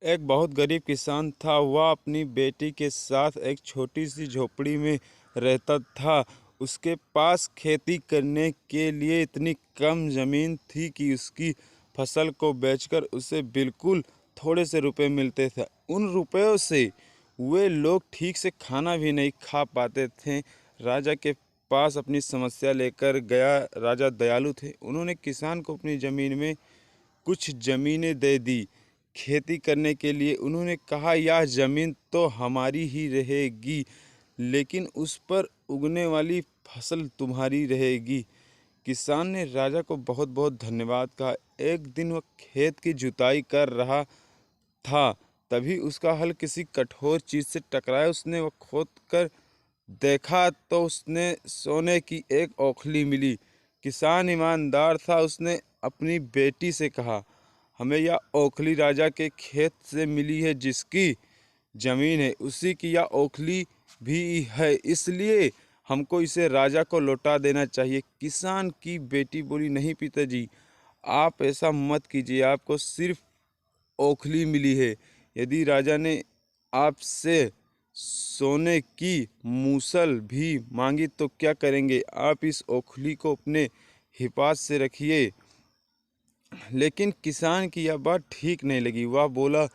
एक बहुत गरीब किसान था। वह अपनी बेटी के साथ एक छोटी सी झोपड़ी में रहता था। उसके पास खेती करने के लिए इतनी कम जमीन थी कि उसकी फसल को बेचकर उसे बिल्कुल थोड़े से रुपए मिलते थे। उन रुपयों से वे लोग ठीक से खाना भी नहीं खा पाते थे। राजा के पास अपनी समस्या लेकर गया। राजा दयालु थे। उन्होंने किसान को अपनी ज़मीन में कुछ ज़मीनें दे दी खेती करने के लिए। उन्होंने कहा, यह ज़मीन तो हमारी ही रहेगी, लेकिन उस पर उगने वाली फसल तुम्हारी रहेगी। किसान ने राजा को बहुत बहुत धन्यवाद कहा। एक दिन वह खेत की जुताई कर रहा था, तभी उसका हल किसी कठोर चीज़ से टकराया। उसने वह खोद कर देखा तो उसने सोने की एक ओखली मिली। किसान ईमानदार था। उसने अपनी बेटी से कहा, हमें यह ओखली राजा के खेत से मिली है। जिसकी जमीन है उसी की यह ओखली भी है, इसलिए हमको इसे राजा को लौटा देना चाहिए। किसान की बेटी बोली, नहीं पिताजी, आप ऐसा मत कीजिए। आपको सिर्फ ओखली मिली है। यदि राजा ने आपसे सोने की मूसल भी मांगी तो क्या करेंगे? आप इस ओखली को अपने हिफाज़त से रखिए। लेकिन किसान की यह बात ठीक नहीं लगी। वह बोला,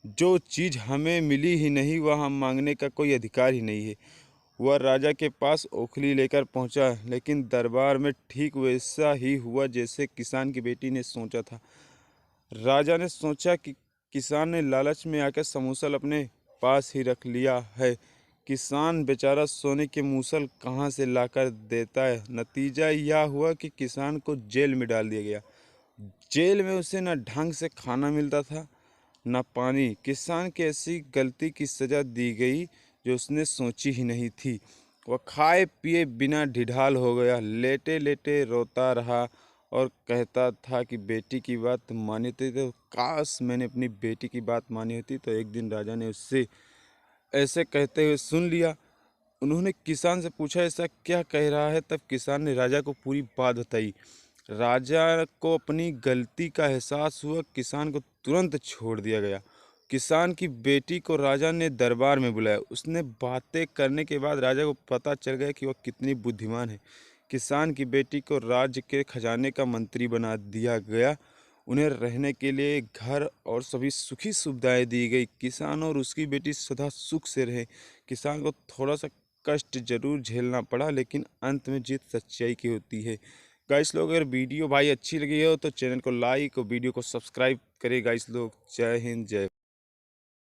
जो चीज़ हमें मिली ही नहीं वह हम मांगने का कोई अधिकार ही नहीं है। वह राजा के पास ओखली लेकर पहुंचा, लेकिन दरबार में ठीक वैसा ही हुआ जैसे किसान की बेटी ने सोचा था। राजा ने सोचा कि किसान ने लालच में आकर समूसल अपने पास ही रख लिया है। किसान बेचारा सोने के मूसल कहाँ से लाकर देता है। नतीजा यह हुआ कि किसान को जेल में डाल दिया गया। जेल में उसे न ढंग से खाना मिलता था न पानी। किसान की ऐसी गलती की सज़ा दी गई जो उसने सोची ही नहीं थी। वह खाए पिए बिना ढिढाल हो गया। लेटे लेटे रोता रहा और कहता था कि बेटी की बात मानी थी तो काश मैंने अपनी बेटी की बात मानी होती। तो एक दिन राजा ने उससे ऐसे कहते हुए सुन लिया। उन्होंने किसान से पूछा, ऐसा क्या कह रहा है? तब किसान ने राजा को पूरी बात बताई। राजा को अपनी गलती का एहसास हुआ। किसान को तुरंत छोड़ दिया गया। किसान की बेटी को राजा ने दरबार में बुलाया। उसने बातें करने के बाद राजा को पता चल गया कि वह कितनी बुद्धिमान है। किसान की बेटी को राज्य के खजाने का मंत्री बना दिया गया। उन्हें रहने के लिए घर और सभी सुखी सुविधाएं दी गई। किसान और उसकी बेटी सदा सुख से रहे। किसान को थोड़ा सा कष्ट जरूर झेलना पड़ा, लेकिन अंत में जीत सच्चाई की होती है। गाइस लोग, अगर वीडियो भाई अच्छी लगी हो तो चैनल को लाइक और वीडियो को सब्सक्राइब करें। गाइस लोग, जय हिंद, जय